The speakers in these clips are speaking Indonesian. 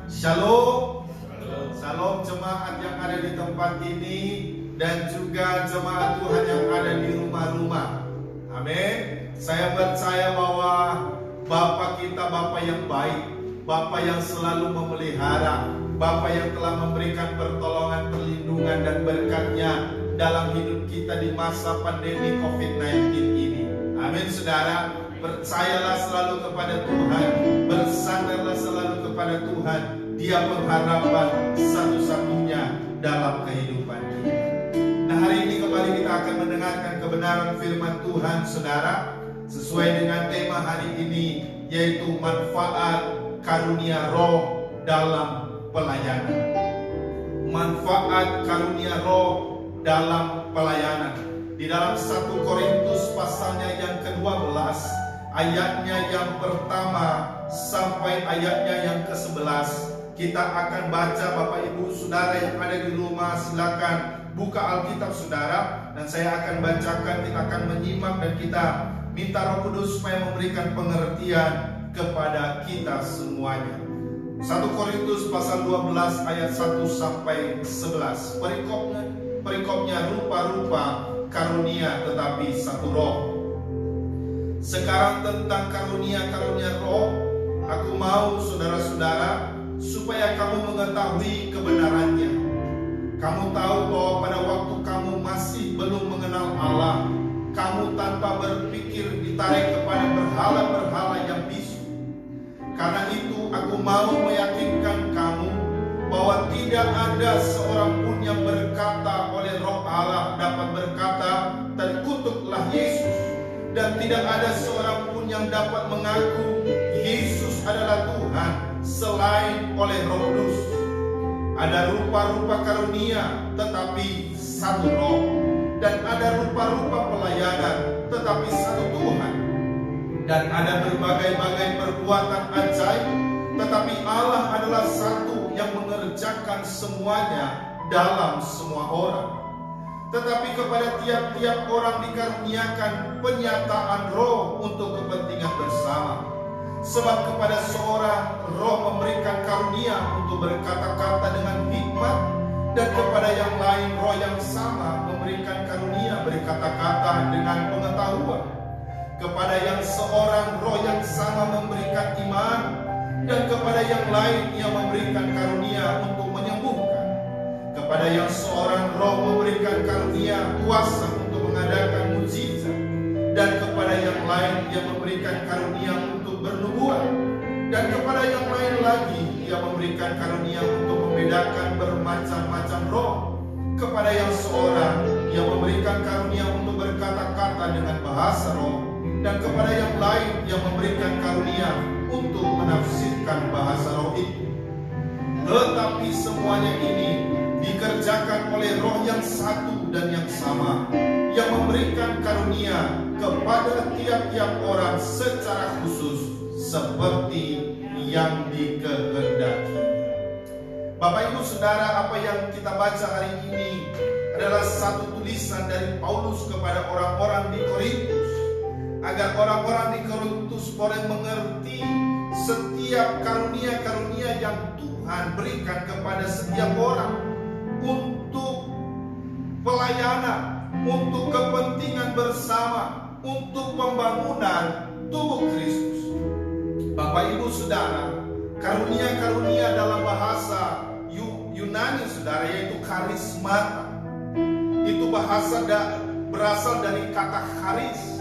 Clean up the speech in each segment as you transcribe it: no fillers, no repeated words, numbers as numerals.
Shalom. Shalom jemaat yang ada di tempat ini dan juga jemaat Tuhan yang ada di rumah-rumah. Amin. Saya percaya bahwa Bapa kita Bapa yang baik, Bapa yang selalu memelihara, Bapa yang telah memberikan pertolongan, perlindungan dan berkat-Nya dalam hidup kita di masa pandemi COVID-19 ini. Amin saudara. Percayalah selalu kepada Tuhan, bersandarlah selalu kepada Tuhan. Dia pengharapan satu-satunya dalam kehidupan kita. Nah, hari ini kembali kita akan mendengarkan kebenaran firman Tuhan saudara, sesuai dengan tema hari ini, yaitu manfaat karunia roh dalam pelayanan. Manfaat karunia roh dalam pelayanan. Di dalam 1 Korintus pasalnya yang ke-12, ayatnya yang pertama sampai ayatnya yang ke-11, kita akan baca. Bapak Ibu Saudara yang ada di rumah, silakan buka Alkitab saudara, dan saya akan bacakan. Kita akan menyimak dan kita minta Roh Kudus supaya memberikan pengertian kepada kita semuanya. 1 Korintus pasal 12 ayat 1 sampai 11. Perikopnya rupa-rupa karunia tetapi satu roh. Sekarang tentang karunia-karunia roh, aku mau saudara-saudara supaya kamu mengetahui kebenarannya. Kamu tahu bahwa pada waktu kamu masih belum mengenal Allah, kamu tanpa berpikir ditarik kepada berhala-berhala yang bisu. Karena itu aku mau meyakinkan kamu bahwa tidak ada seorang pun yang berkata oleh Roh Allah dapat berkata, terkutuklah Yesus. Dan tidak ada seorang pun yang dapat mengaku Yesus adalah Tuhan selain oleh Roh Kudus. Ada rupa-rupa karunia tetapi satu roh, dan ada rupa-rupa pelayanan tetapi satu Tuhan, dan ada berbagai-bagai perbuatan ajaib, tetapi Allah adalah satu yang mengerjakan semuanya dalam semua orang. Tetapi kepada tiap-tiap orang dikaruniakan penyataan roh untuk kepentingan bersama. Sebab kepada seorang roh memberikan karunia untuk berkata-kata dengan hikmat, dan kepada yang lain roh yang sama memberikan karunia berkata-kata dengan pengetahuan. Kepada yang seorang roh yang sama memberikan iman, dan kepada yang lain ia memberikan karunia untuk menyembuhkan. Kepada yang seorang roh memberikan karunia kuasa untuk mengadakan mukjizat, dan kepada yang lain ia memberikan karunia untuk bernubuat, dan kepada yang lain lagi ia memberikan karunia untuk membedakan bermacam-macam roh. Kepada yang seorang ia memberikan karunia untuk berkata-kata dengan bahasa roh, dan kepada yang lain ia memberikan karunia untuk menafsirkan bahasa roh itu. Tetapi semuanya ini dikerjakan oleh roh yang satu dan yang sama, yang memberikan karunia kepada tiap-tiap orang secara khusus seperti yang dikehendaki. Bapak Ibu Saudara, apa yang kita baca hari ini adalah satu tulisan dari Paulus kepada orang-orang di Korintus, agar orang-orang di Korintus boleh mengerti setiap karunia-karunia yang Tuhan berikan kepada setiap orang untuk pelayanan, untuk kepentingan bersama, untuk pembangunan tubuh Kristus. Bapak Ibu Saudara, karunia-karunia dalam bahasa Yunani saudara, yaitu karismata. Itu bahasa berasal dari kata charis,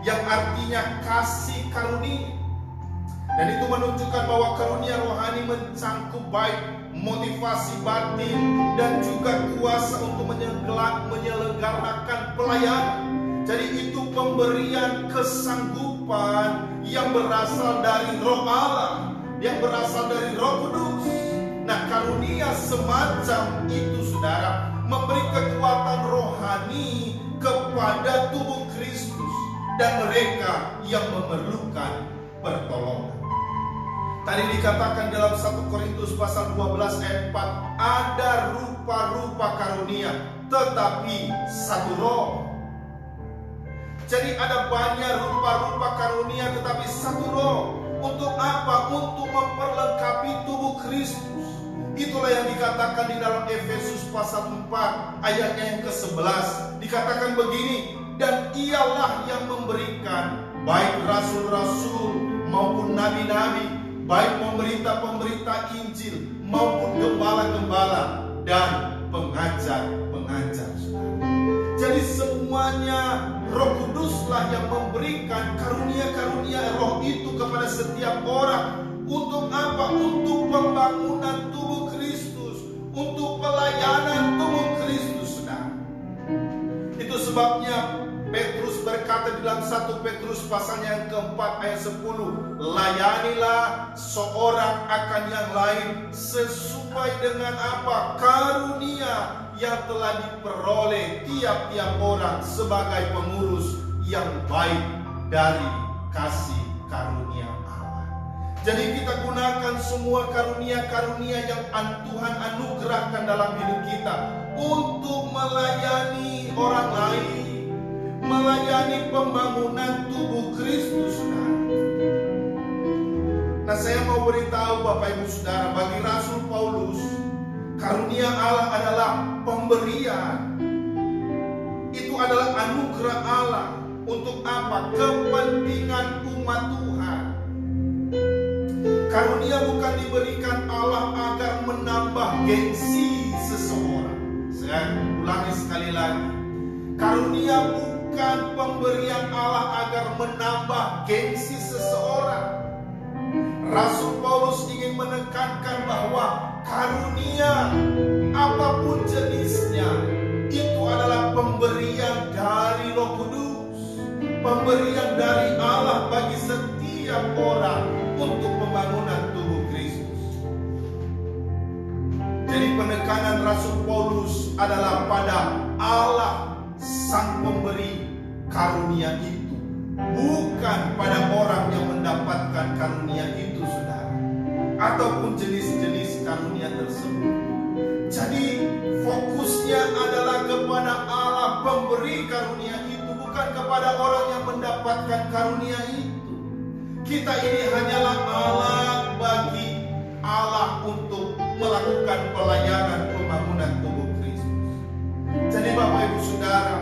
yang artinya kasih karunia. Dan itu menunjukkan bahwa karunia rohani mencangkup baik motivasi batin dan juga kuasa untuk menyelenggarakan pelayanan. Jadi itu pemberian kesanggupan yang berasal dari Roh Allah, yang berasal dari Roh Kudus. Nah, karunia semacam itu saudara memberi kekuatan rohani kepada tubuh Kristus dan mereka yang memerlukan pertolongan. Tadi dikatakan dalam 1 Korintus pasal 12 ayat 4, ada rupa-rupa karunia tetapi satu roh. Jadi ada banyak rupa-rupa karunia tetapi satu roh. Untuk apa? Untuk memperlengkapi tubuh Kristus. Itulah yang dikatakan di dalam Efesus pasal 4 ayatnya yang ke-11. Dikatakan begini, dan ialah yang memberikan baik rasul-rasul maupun nabi-nabi, baik pemerintah-pemerintah Injil maupun gembala-gembala dan pengajar-pengajar. Jadi semuanya Roh Kuduslah yang memberikan karunia-karunia Roh itu kepada setiap orang. Untuk apa? Untuk pembangunan tubuh Kristus, untuk pelayanan tubuh Kristus, saudara. Itu sebabnya Petrus berkata di dalam 1 Petrus pasalnya yang keempat ayat 10, layanilah seorang akan yang lain sesuai dengan apa? Karunia yang telah diperoleh tiap-tiap orang sebagai pengurus yang baik dari kasih karunia Allah. Jadi kita gunakan semua karunia-karunia yang Tuhan anugerahkan dalam hidup kita untuk melayani orang lain, melayani pembangunan tubuh Kristus. Nah, saya mau beritahu Bapak Ibu Saudara, bagi Rasul Paulus, karunia Allah adalah pemberian. Itu adalah anugerah Allah. Untuk apa? Kepentingan umat Tuhan. Karunia bukan diberikan Allah agar menambah gengsi seseorang. Saya ulangi sekali lagi. Karunia bukan pemberian Allah agar menambah gengsi seseorang. Rasul Paulus ingin menekankan bahwa karunia apapun jenisnya itu adalah pemberian dari Roh Kudus, pemberian dari Allah bagi setiap orang untuk pembangunan tubuh Kristus. Jadi penekanan Rasul Paulus adalah pada Allah sang pemberi karunia itu, bukan pada orang yang mendapatkan karunia itu, saudara, ataupun jenis-jenis karunia tersebut. Jadi fokusnya adalah kepada Allah pemberi karunia itu, bukan kepada orang yang mendapatkan karunia itu. Kita ini hanyalah alat bagi Allah untuk melakukan pelayanan pembangunan tubuh Kristus. Jadi Bapak Ibu Saudara,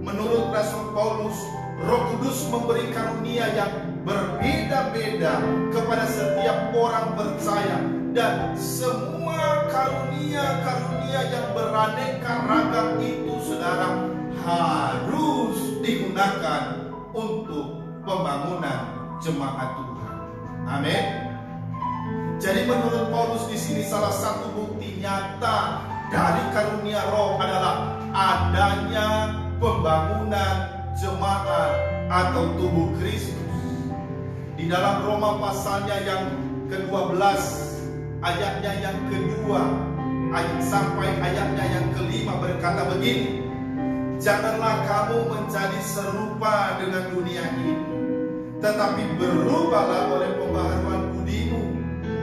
menurut Rasul Paulus, Roh Kudus memberi karunia yang berbeda-beda kepada setiap orang percaya, dan semua karunia-karunia yang beraneka ragam itu, saudara, harus digunakan untuk pembangunan jemaat Tuhan. Amin. Jadi menurut Paulus di sini salah satu bukti nyata dari karunia Roh adalah adanya pembangunan jemaat atau tubuh Kristus. Di dalam Roma pasalnya yang ke-12 ayatnya yang kedua sampai ayatnya yang kelima berkata begini, janganlah kamu menjadi serupa dengan dunia ini, tetapi berubahlah oleh pembaharuan budimu,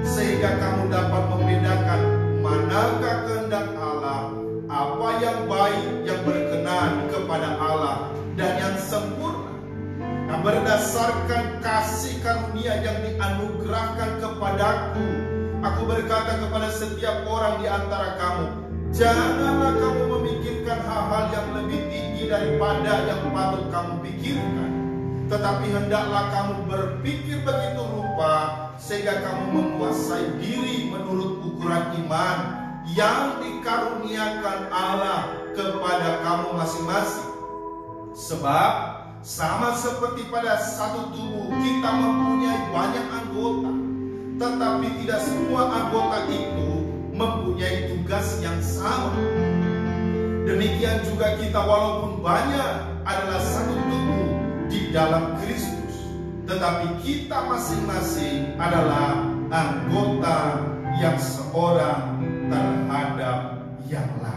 sehingga kamu dapat membedakan manakah kehendak Allah, apa yang baik, yang berkenan kepada Allah, dan yang sempurna. Nah, berdasarkan kasih karunia yang dianugerahkan kepadaku, aku berkata kepada setiap orang di antara kamu, janganlah kamu memikirkan hal-hal yang lebih tinggi daripada yang patut kamu pikirkan, tetapi hendaklah kamu berpikir begitu rupa sehingga kamu menguasai diri menurut ukuran iman yang dikaruniakan Allah kepada kamu masing-masing. Sebab sama seperti pada satu tubuh kita mempunyai banyak anggota, tetapi tidak semua anggota itu mempunyai tugas yang sama. Demikian juga kita walaupun banyak adalah satu tubuh di dalam Kristus, tetapi kita masing-masing adalah anggota yang seorang terhadap yang lain.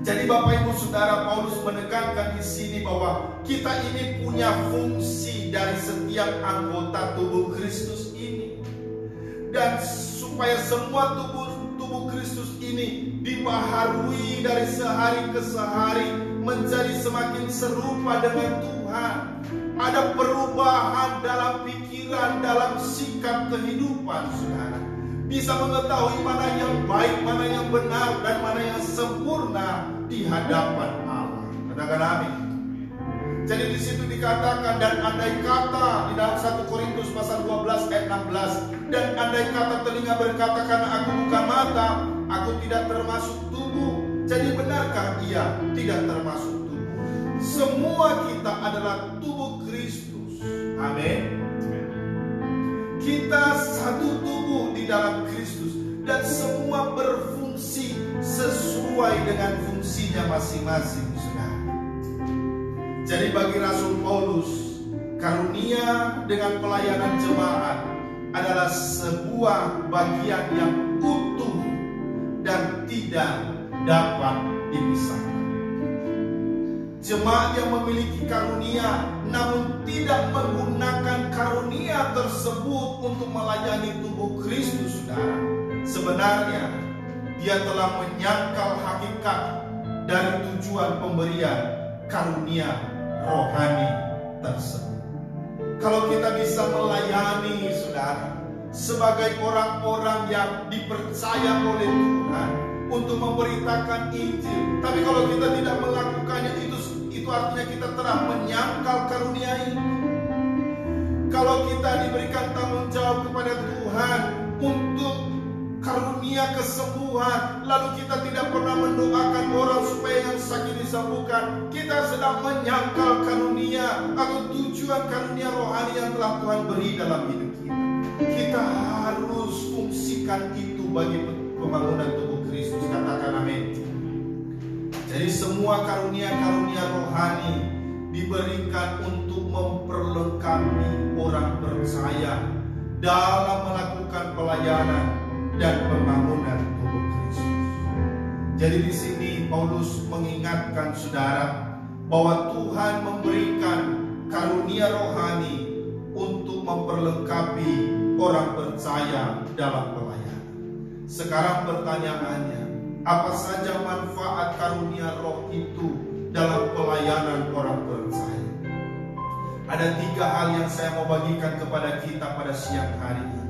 Jadi Bapak Ibu Saudara, Paulus menekankan di sini bahwa kita ini punya fungsi dari setiap anggota tubuh Kristus ini, dan supaya semua tubuh Kristus ini dibaharui dari sehari ke sehari menjadi semakin serupa dengan Tuhan. Ada perubahan dalam pikiran, dalam sikap kehidupan, saudara. bisa mengetahui mana yang baik, mana yang benar, dan mana yang sempurna di hadapan Allah. Katakan amin. Jadi di situ dikatakan, dan andai kata di dalam 1 Korintus pasal 12 ayat 16, dan andai kata telinga berkata karena aku bukan mata, aku tidak termasuk tubuh. Jadi benarkah ia tidak termasuk tubuh? Semua kita adalah tubuh Kristus. Amin. Kita satu tubuh di dalam Kristus, dan semua berfungsi sesuai dengan fungsinya masing-masing, saudara. Jadi bagi Rasul Paulus, karunia dengan pelayanan jemaat adalah sebuah bagian yang utuh dan tidak dapat dipisahkan. Jemaat yang memiliki karunia namun tidak menggunakan karunia tersebut untuk melayani tubuh Kristus, saudara, sebenarnya dia telah menyangkal hakikat dari tujuan pemberian karunia rohani tersebut. Kalau kita bisa melayani, saudara, sebagai orang-orang yang dipercaya oleh Tuhan untuk memberitakan Injil, tapi kalau kita tidak melakukannya, itu artinya kita telah menyangkal karunia itu. Kalau kita diberikan tanggung jawab kepada Tuhan untuk karunia kesembuhan, lalu kita tidak pernah mendoakan orang supaya yang sakit disembuhkan, kita sedang menyangkal karunia atau tujuan karunia rohani yang telah Tuhan beri dalam hidup kita. Kita harus fungsikan itu bagi pembangunan tubuh Kristus. Katakan amin. Jadi semua karunia-karunia rohani diberikan untuk memperlengkapi orang percaya dalam melakukan pelayanan dan pembangunan tubuh Kristus. Jadi di sini Paulus mengingatkan saudara bahwa Tuhan memberikan karunia rohani untuk memperlengkapi orang percaya dalam pelayanan. Sekarang pertanyaannya, apa saja manfaat karunia roh itu dalam pelayanan orang percaya? Ada 3 hal yang saya mau bagikan kepada kita pada siang hari ini.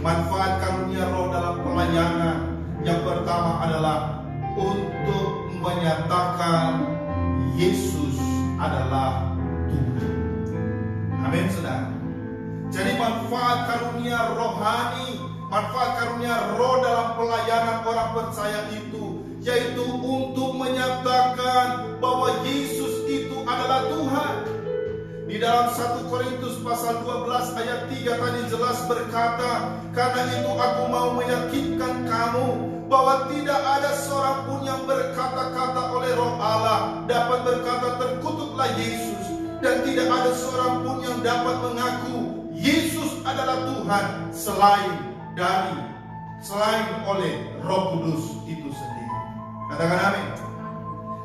Manfaat karunia roh dalam pelayanan, yang pertama adalah untuk menyatakan Yesus adalah Tuhan. Amin, saudara. Jadi manfaat karunia rohani, manfaat karunia roh dalam pelayanan orang percaya itu, yaitu untuk menyatakan bahwa Yesus itu adalah Tuhan. Di dalam 1 Korintus pasal 12 ayat 3 tadi jelas berkata, karena itu aku mau meyakinkan kamu bahwa tidak ada seorang pun yang berkata-kata oleh Roh Allah dapat berkata terkutuklah Yesus, dan tidak ada seorang pun yang dapat mengaku Yesus adalah Tuhan selain oleh Roh Kudus itu sendiri. Katakan amin.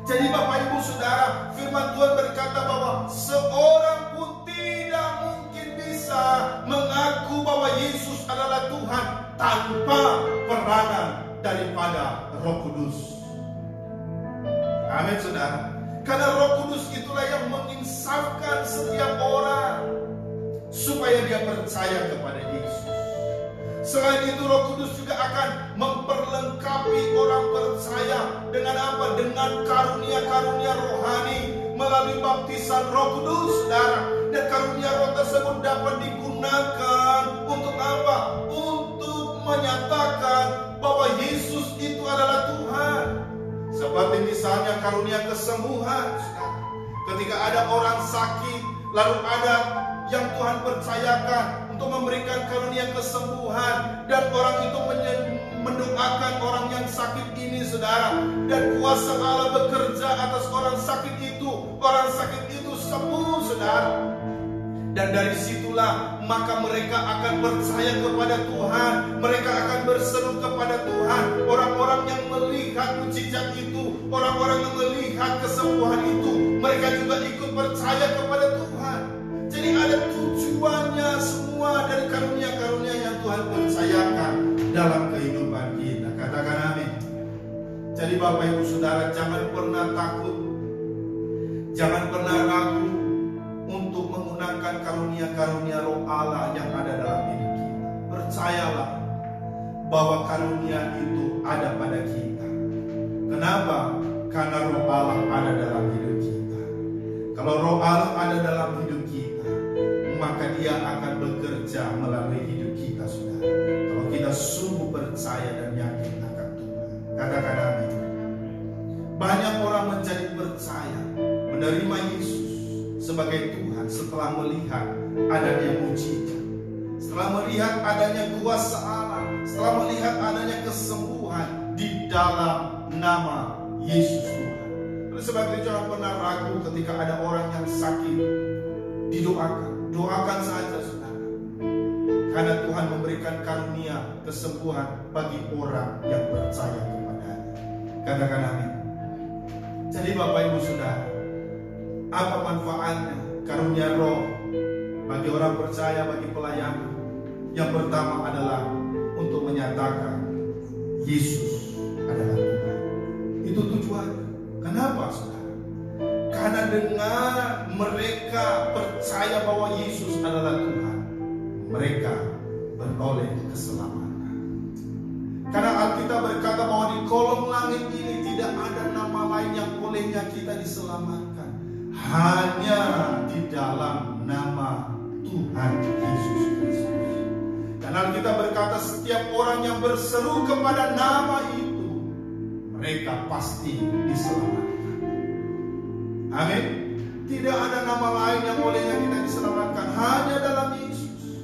Jadi Bapak Ibu Saudara, firman Tuhan berkata bahwa seorang pun tidak mungkin bisa mengaku bahwa Yesus adalah Tuhan tanpa peranan daripada Roh Kudus. Amin, saudara. Karena Roh Kudus itulah yang menginsafkan setiap orang supaya dia percaya kepada Yesus. Selain itu Roh Kudus juga akan memperlengkapi orang percaya dengan apa? Dengan karunia-karunia rohani melalui baptisan Roh Kudus, saudara. Dan karunia roh tersebut dapat digunakan untuk apa? Untuk menyatakan bahwa Yesus itu adalah Tuhan. Seperti misalnya karunia kesembuhan, saudara. Ketika ada orang sakit, lalu ada yang Tuhan percayakan untuk memberikan karunia kesembuhan, dan orang itu mendoakan orang yang sakit ini, saudara, dan kuasa Allah bekerja atas orang sakit itu sembuh, saudara. Dan dari situlah maka mereka akan percaya kepada Tuhan, mereka akan berseru kepada Tuhan. Orang-orang yang melihat mujizat itu, orang-orang yang melihat kesembuhan itu, mereka juga ikut percaya kepada Tuhan. Jadi ada tujuannya semua dari karunia-karunia yang Tuhan percayakan dalam kehidupan kita. Katakan amin. Jadi Bapak Ibu Saudara, jangan pernah takut, jangan pernah ragu untuk menggunakan karunia-karunia roh Allah yang ada dalam hidup kita. Percayalah bahwa karunia itu ada pada kita. Kenapa? Karena Roh Allah ada dalam hidup kita. Kalau Roh Allah ada dalam hidup kita, maka Dia akan bekerja melalui hidup kita, saudara. Kalau kita sungguh percaya dan yakin akan Tuhan. Katakan amin. Banyak orang menjadi percaya, menerima Yesus sebagai Tuhan setelah melihat adanya mujizat, setelah melihat adanya kuasa Allah, setelah melihat adanya kesembuhan di dalam nama Yesus Tuhan. Oleh sebab itu jangan pernah ragu ketika ada orang yang sakit, doakan saja, saudara. Karena Tuhan memberikan karunia kesembuhan bagi orang yang percaya kepada-Nya. Katakan amin. Jadi Bapak Ibu Saudara, apa manfaatnya karunia Roh bagi orang percaya, bagi pelayanan? Yang pertama adalah untuk menyatakan Yesus adalah Tuhan. Itu tujuannya. Kenapa, saudara? Karena dengan mereka percaya bahwa Yesus adalah Tuhan, mereka beroleh keselamatan. Karena Alkitab berkata bahwa di kolong langit ini tidak ada nama lain yang olehnya kita diselamatkan, hanya di dalam nama Tuhan Yesus Kristus. Dan Alkitab berkata setiap orang yang berseru kepada nama itu, mereka pasti diselamatkan. Amin. Tidak ada nama lain yang olehnya kita diselamatkan, hanya dalam Yesus.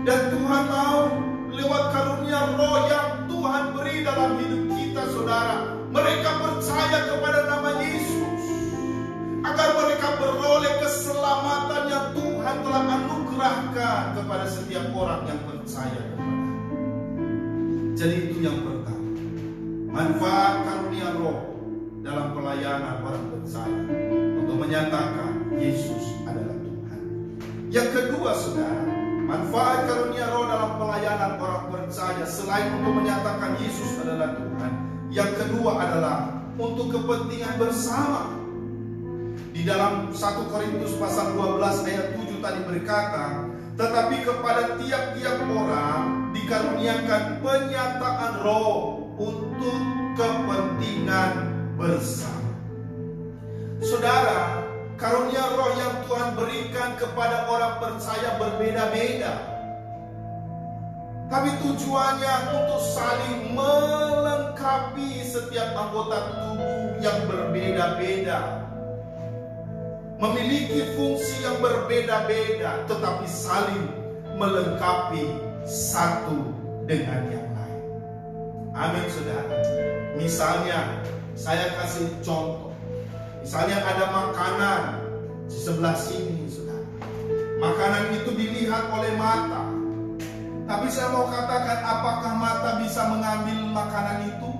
Dan Tuhan mau lewat karunia Roh yang Tuhan beri dalam hidup kita, saudara, mereka percaya kepada nama Yesus, agar mereka beroleh keselamatan yang Tuhan telah anugerahkan kepada setiap orang yang percaya kepada. Jadi itu yang pertama, manfaat karunia Roh dalam pelayanan orang percaya untuk menyatakan Yesus adalah Tuhan. Yang kedua, saudara, manfaat karunia Roh dalam pelayanan orang percaya selain untuk menyatakan Yesus adalah Tuhan, yang kedua adalah untuk kepentingan bersama. Di dalam 1 Korintus pasal 12 ayat 7 tadi berkata, tetapi kepada tiap-tiap orang dikaruniakan penyataan Roh untuk kepentingan bersama. Saudara, karunia Roh yang Tuhan berikan kepada orang percaya berbeda-beda, tapi tujuannya untuk saling melengkapi setiap anggota tubuh yang berbeda-beda, memiliki fungsi yang berbeda-beda, tetapi saling melengkapi satu dengan yang lain. Amin, saudara. Misalnya, saya kasih contoh. Misalnya ada makanan di sebelah sini, saudara. Makanan itu dilihat oleh mata. Tapi saya mau katakan, apakah mata bisa mengambil makanan itu?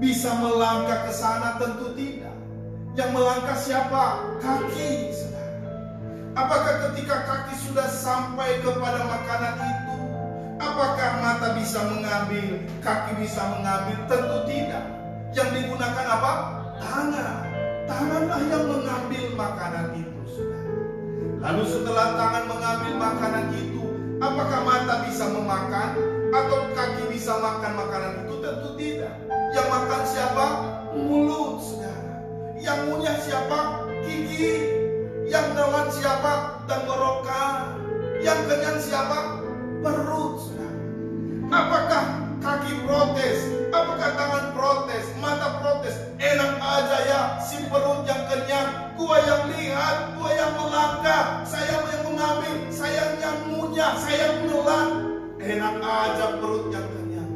Bisa melangkah ke sana? Tentu tidak. Yang melangkah siapa? Kaki, saudara. Apakah ketika kaki sudah sampai kepada makanan itu, apakah mata bisa mengambil, kaki bisa mengambil? Tentu tidak. Yang digunakan apa? Tangan. Tanganlah yang mengambil makanan itu, saudara. Lalu setelah tangan mengambil makanan itu, apakah mata bisa memakan atau kaki bisa makan makanan itu? Tentu tidak. Yang makan siapa? Mulut, saudara. Yang ngunyah siapa? Gigi. Yang nelan siapa? Tenggorokan. Yang kenyang siapa? Perut, saudara. Apakah kaki protes? Apakah tangan protes? Mata protes? Enak aja ya, si perut yang kenyang, gua yang lihat, gua yang melangkah, saya yang mengambil, saya yang ngunyah, saya yang menelan. Enak aja perut yang kenyang.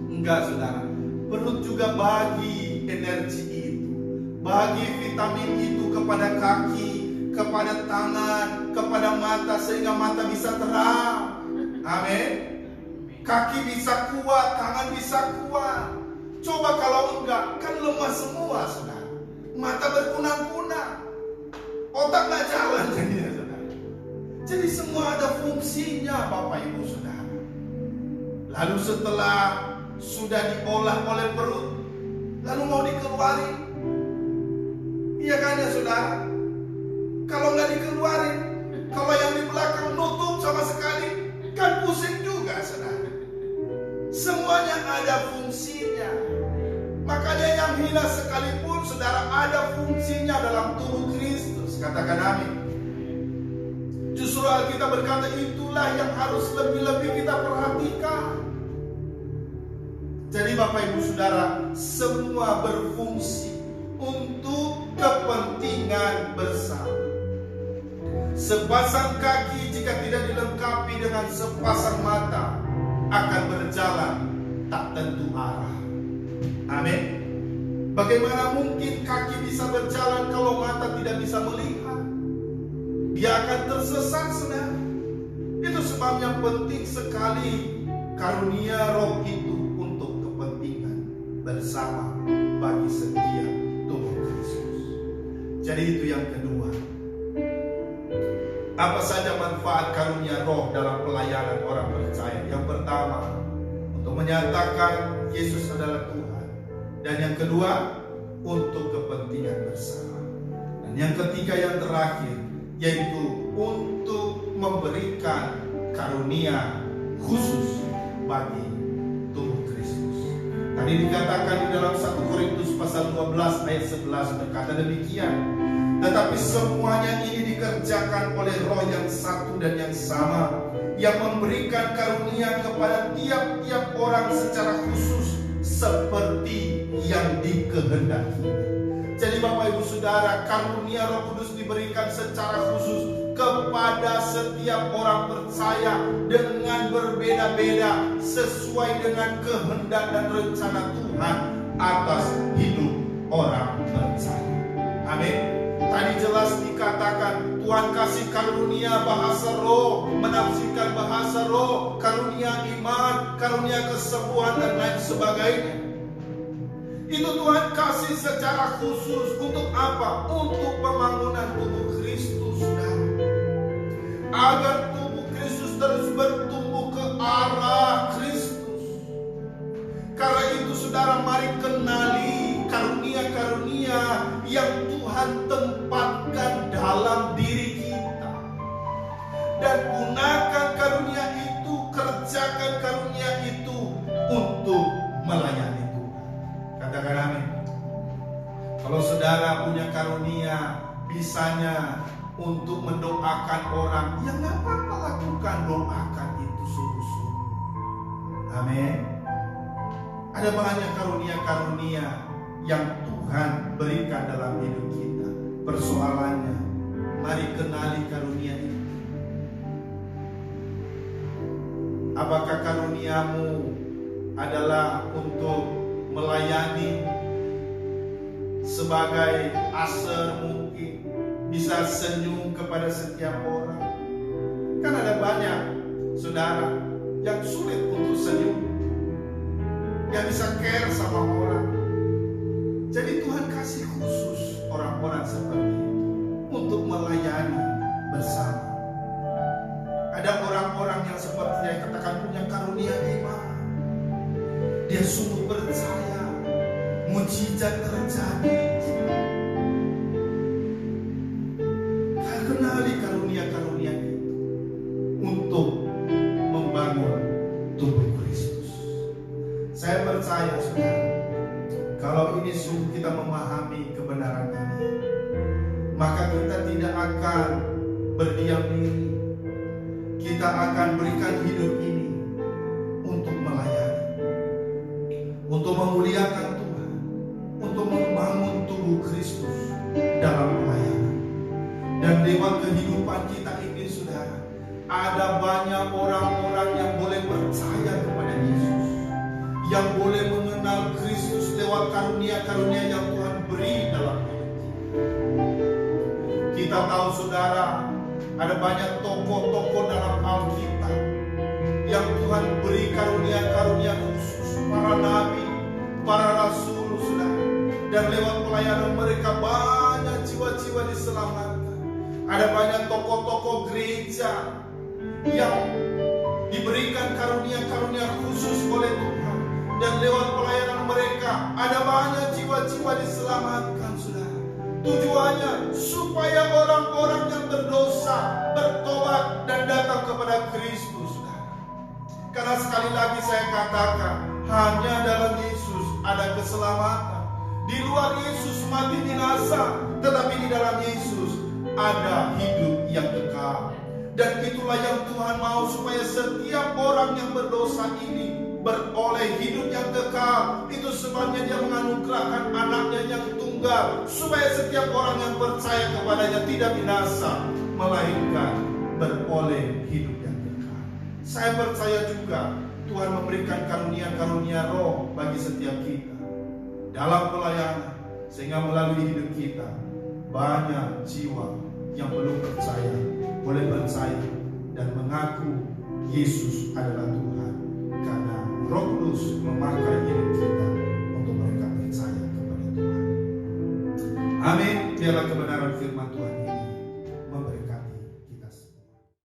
Enggak, saudara. Perut juga bagi energi itu, bagi vitamin itu kepada kaki, kepada tangan, kepada mata, sehingga mata bisa terang. Amin. Kaki bisa kuat, tangan bisa kuat. Coba kalau enggak, kan lemah semua, saudara. Mata berkunang-kunang, otak nggak jalan jadinya, saudara. Jadi semua ada fungsinya, Bapak Ibu Saudara. Lalu setelah sudah diolah oleh perut, lalu mau dikeluarin, iya kan ya, saudara? Kalau nggak dikeluarin, kalau yang di belakang nutup sama sekali, kan pusing juga, saudara. Semuanya ada fungsinya. Makanya yang hina sekalipun saudara ada fungsinya dalam tubuh Kristus. Katakan amin. Justru Alkitab berkata itulah yang harus lebih-lebih kita perhatikan. Jadi Bapak Ibu Saudara, semua berfungsi untuk kepentingan bersama. Sepasang kaki jika tidak dilengkapi dengan sepasang mata akan berjalan tak tentu arah. Amin. Bagaimana mungkin kaki bisa berjalan kalau mata tidak bisa melihat? Dia akan tersesat, saudara. Itu sebabnya penting sekali karunia roh itu untuk kepentingan bersama bagi setiap tubuh Kristus. Jadi itu yang kedua. Apa saja manfaat karunia roh dalam pelayanan orang percaya? Yang pertama, untuk menyatakan Yesus adalah Tuhan. Dan yang kedua, untuk kepentingan bersama. Dan yang ketiga, yang terakhir, yaitu untuk memberikan karunia khusus bagi tubuh Kristus. Tadi dikatakan di dalam 1 Korintus pasal 12 ayat 11 berkata demikian. Tetapi semuanya ini dikerjakan oleh Roh yang satu dan yang sama, yang memberikan karunia kepada tiap-tiap orang secara khusus seperti yang dikehendaki. Jadi Bapak Ibu Saudara, karunia Roh Kudus diberikan secara khusus kepada setiap orang percaya dengan berbeda-beda sesuai dengan kehendak dan rencana Tuhan atas hidup orang percaya. Amin. Tadi jelas dikatakan Tuhan kasih karunia bahasa roh, menafsirkan bahasa roh, karunia iman, karunia kesembuhan dan lain sebagainya. Itu Tuhan kasih secara khusus untuk apa? Untuk pembangunan tubuh Kristus, agar tubuh Kristus terus bertumbuh ke arah Kristus. Karena itu saudara, mari kenali karunia-karunia yang Tuhan tempatkan dalam diri kita, dan gunakan karunia itu, kerjakan karunia itu untuk melayani Tuhan. Katakan amin. Kalau saudara punya karunia, bisanya untuk mendoakan orang, ya nggak apa-apa, lakukan, doakan itu sungguh-sungguh. Amin. Ada banyak karunia-karunia yang Tuhan berikan dalam hidup kita. Persoalannya, mari kenali karunia itu. Apakah karuniamu adalah untuk melayani sebagai aser, mungkin bisa senyum kepada setiap orang? Kan ada banyak saudara yang sulit untuk senyum, yang bisa care sama orang. Jadi Tuhan kasih khusus orang-orang seperti itu untuk melayani bersama. Ada orang-orang yang seperti yang katakan punya karunia iman. Dia sungguh percaya mujizat terjadi. Kenali karunia-karunia itu untuk membangun tubuh Kristus. Saya percaya saudara, kalau ini sungguh kita memahami kebenaran ini, maka kita tidak akan berdiam diri. Kita akan berikan hidup ini untuk melayani, untuk memuliakan Tuhan, untuk membangun tubuh Kristus dalam pelayanan. Dan lewat kehidupan kita ini saudara, ada banyak orang-orang yang boleh percaya kepada Yesus, yang boleh mengenal Kristus lewat karunia-karunia yang Tuhan beri dalam hidup kita. Kita tahu saudara, ada banyak tokoh-tokoh dalam Alkitab yang Tuhan beri karunia-karunia khusus, para nabi, para rasul saudara, dan lewat pelayanan mereka banyak jiwa-jiwa diselamatkan. Ada banyak tokoh-tokoh gereja yang diberikan karunia-karunia khusus oleh Tuhan, dan lewat pelayanan mereka ada banyak jiwa-jiwa diselamatkan saudara. Tujuannya supaya orang-orang yang berdosa bertobat dan datang kepada Kristus saudara. Karena Karena sekali lagi saya katakan, hanya dalam Yesus ada keselamatan. Di luar Yesus mati binasa, tetapi di dalam Yesus ada hidup yang kekal. Dan itulah yang Tuhan mau, supaya setiap orang yang berdosa ini beroleh hidup yang kekal. Itu sebabnya Dia menganugerahkan anaknya yang tunggal, supaya setiap orang yang percaya kepadanya tidak binasa, melainkan beroleh hidup yang kekal. Saya percaya juga Tuhan memberikan karunia-karunia roh bagi setiap kita dalam pelayanan, sehingga melalui hidup kita banyak jiwa yang belum percaya boleh percaya dan mengaku Yesus adalah Tuhan, karena Roh Kudus memakai hidup kita untuk mereka percaya kepada Tuhan. Amin. Biarlah kebenaran firman